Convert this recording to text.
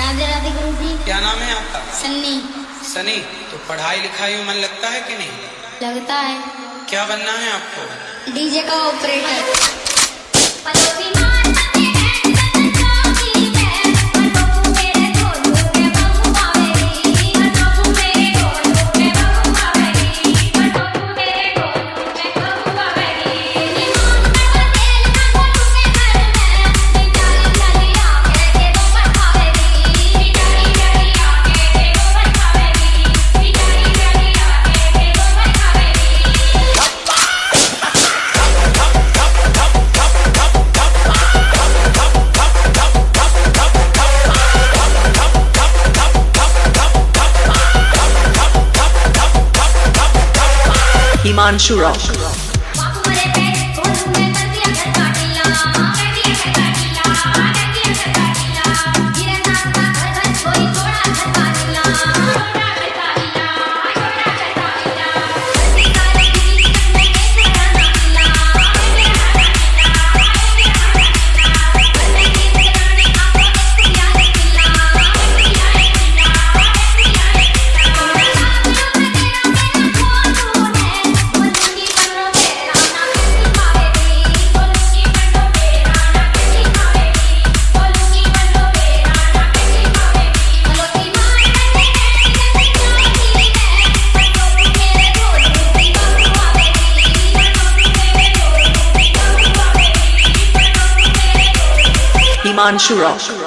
राधे राधे गुरु जी। क्या नाम है आपका? सन्नी। सनी। तो पढ़ाई लिखाई में मन लगता है कि नहीं? लगता है। क्या बनना है आपको? डीजे का operator. Himanshu Rock. Himanshu Rock.